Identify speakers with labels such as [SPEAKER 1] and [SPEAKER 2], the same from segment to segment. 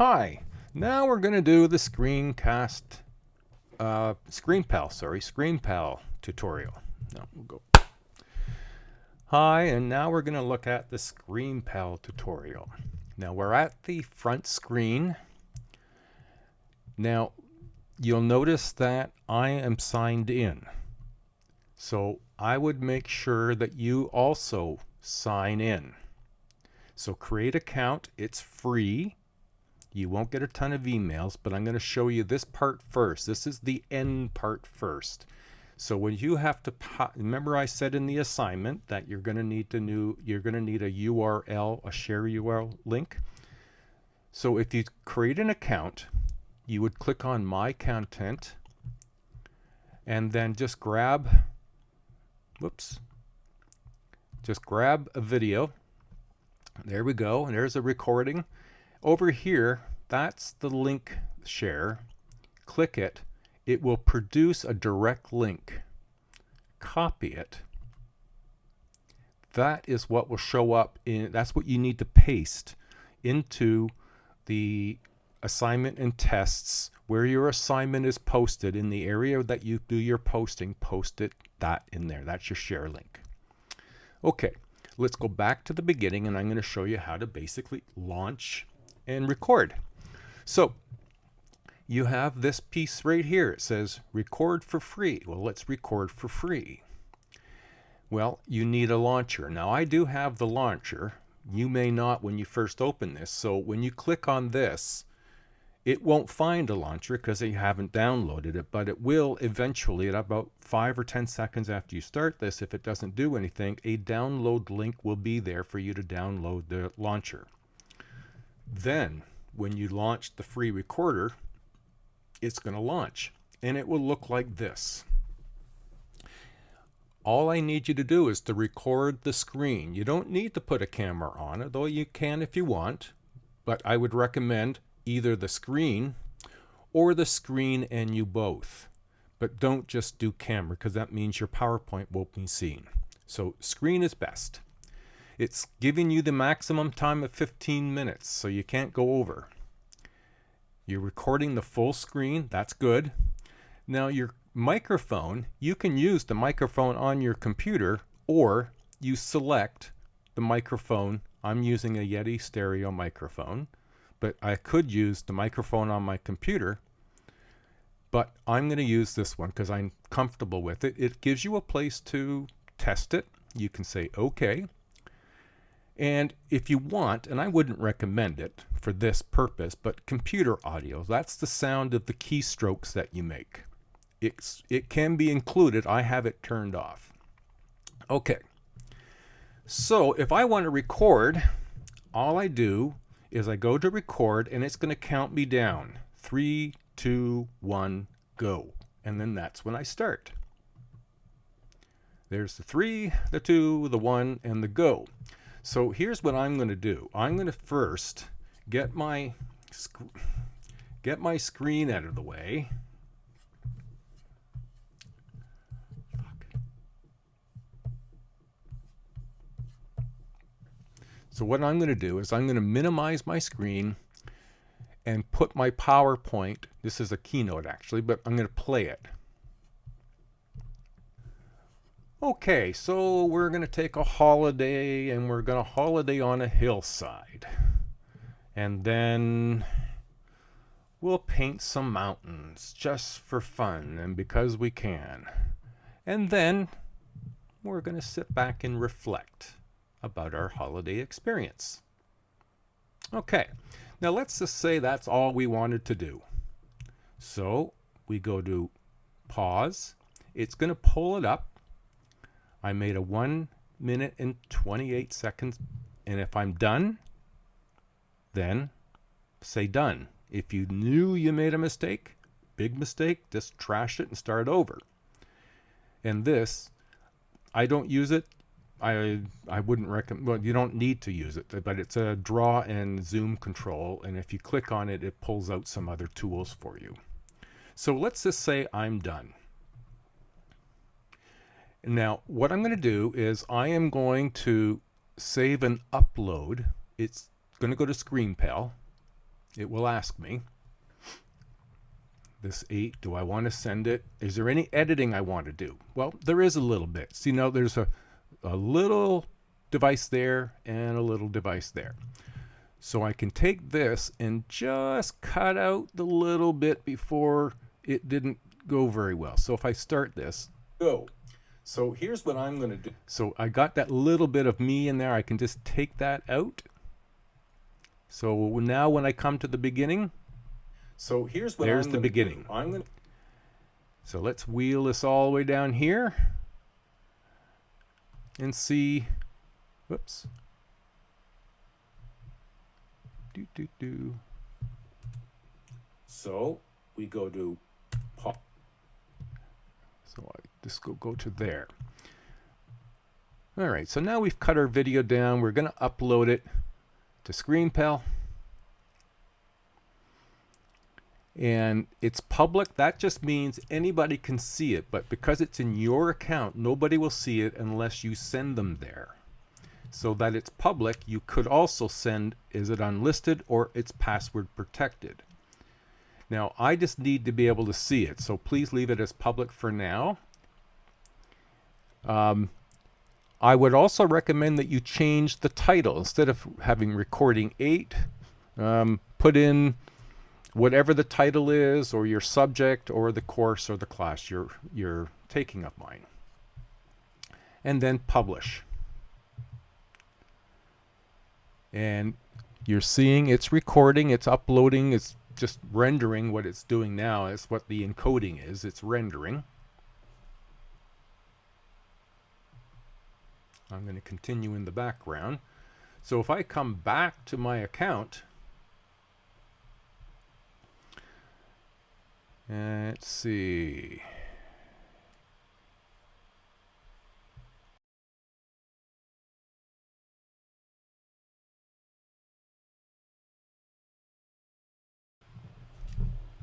[SPEAKER 1] Hi, now we're going to do the Screenpal tutorial. Now we'll go. Hi, and now we're going to look at the Screenpal tutorial. Now we're at the front screen. Now you'll notice that I am signed in. So I would make sure that you also sign in. So create an account, it's free. You won't get a ton of emails, but I'm going to show you this part first. This is the end part first. So when you have to, remember I said in the assignment that you're going to need a URL, a share URL link. So if you create an account, you would click on My Content, and then just grab a video. There we go, and there's a recording. Over here, that's the link share. Click it. It will produce a direct link. Copy it. That is what will show up that's what you need to paste into the assignment and tests where your assignment is posted. In the area that you do your posting, post that in there. That's your share link. Okay, let's go back to the beginning, and I'm going to show you how to basically launch and record. So you have this piece right here. It says record for free. Well, let's record for free. Well, you need a launcher. Now I do have the launcher. You may not when you first open this. So when you click on this, it won't find a launcher because you haven't downloaded it, but it will eventually at about 5 or 10 seconds after you start this. If it doesn't do anything, a download link will be there for you to download the launcher. Then when you launch the free recorder, it's going to launch and it will look like this. All I need you to do is to record the screen. You don't need to put a camera on it, though you can if you want, but I would recommend either the screen or the screen and you both. But don't just do camera, because that means your PowerPoint won't be seen. So screen is best. It's giving you the maximum time of 15 minutes, so you can't go over. You're recording the full screen, that's good. Now your microphone, you can use the microphone on your computer, or you select the microphone. I'm using a Yeti stereo microphone, but I could use the microphone on my computer, but I'm going to use this one because I'm comfortable with it. It gives you a place to test it. You can say okay. And if you want, and I wouldn't recommend it for this purpose, but computer audio, that's the sound of the keystrokes that you make. It can be included. I have it turned off. Okay. So if I want to record, all I do is I go to record, and it's going to count me down. 3, 2, 1, go. And then that's when I start. There's the 3, the 2, the 1, and the go. So here's what I'm going to do. I'm going to first get my screen out of the way. So what I'm going to do is I'm going to minimize my screen and put my PowerPoint. This is a keynote actually, but I'm going to play it. Okay, so we're going to take a holiday, and we're going to holiday on a hillside. And then we'll paint some mountains just for fun and because we can. And then we're going to sit back and reflect about our holiday experience. Okay, now let's just say that's all we wanted to do. So we go to pause. It's going to pull it up. I made a 1 minute and 28 seconds, and if I'm done, then say done. If you knew you made a mistake, big mistake, just trash it and start over. And this, I don't use it. I wouldn't recommend, well, you don't need to use it, but it's a draw and zoom control, and if you click on it, it pulls out some other tools for you. So let's just say I'm done. Now, what I'm going to do is I am going to save and upload. It's going to go to Screenpal. it will ask me, this 8, do I want to send it? Is there any editing I want to do? Well, there is a little bit. See, now there's a little device there and a little device there. So I can take this and just cut out the little bit before it didn't go very well. So if I start this, go. So here's what I'm going to do. So I got that little bit of me in there. I can just take that out. So now when I come to the beginning, so here's what there's the beginning. So let's wheel this all the way down here and see. Whoops. So we go to pop. So I just go to there. All right, so now we've cut our video down. We're going to upload it to Screenpal. And it's public. That just means anybody can see it, but because it's in your account, nobody will see it unless you send them there. So that it's public, you could also send, is it unlisted or it's password protected. Now, I just need to be able to see it, so please leave it as public for now. I would also recommend that you change the title. Instead of having recording 8, put in whatever the title is, or your subject, or the course or the class you're taking of mine. And then publish. And you're seeing it's recording, it's uploading, it's just rendering. What it's doing now is what the encoding is. It's rendering. I'm going to continue in the background. So if I come back to my account, let's see.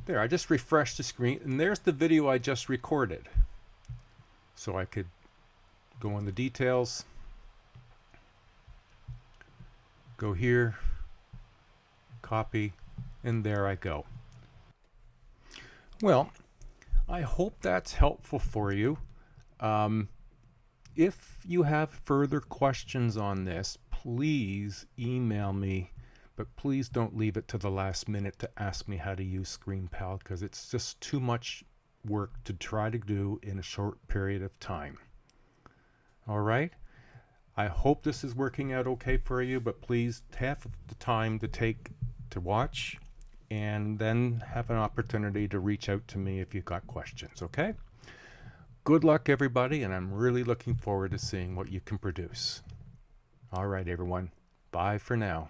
[SPEAKER 1] There, I just refreshed the screen, and there's the video I just recorded. So I could go on the details, go here, copy, and there I go. Well, I hope that's helpful for you. If you have further questions on this, please email me, but please don't leave it to the last minute to ask me how to use Screenpal, because it's just too much work to try to do in a short period of time. All right? I hope this is working out okay for you, but please have the time to watch, and then have an opportunity to reach out to me if you've got questions, okay? Good luck, everybody, and I'm really looking forward to seeing what you can produce. All right, everyone. Bye for now.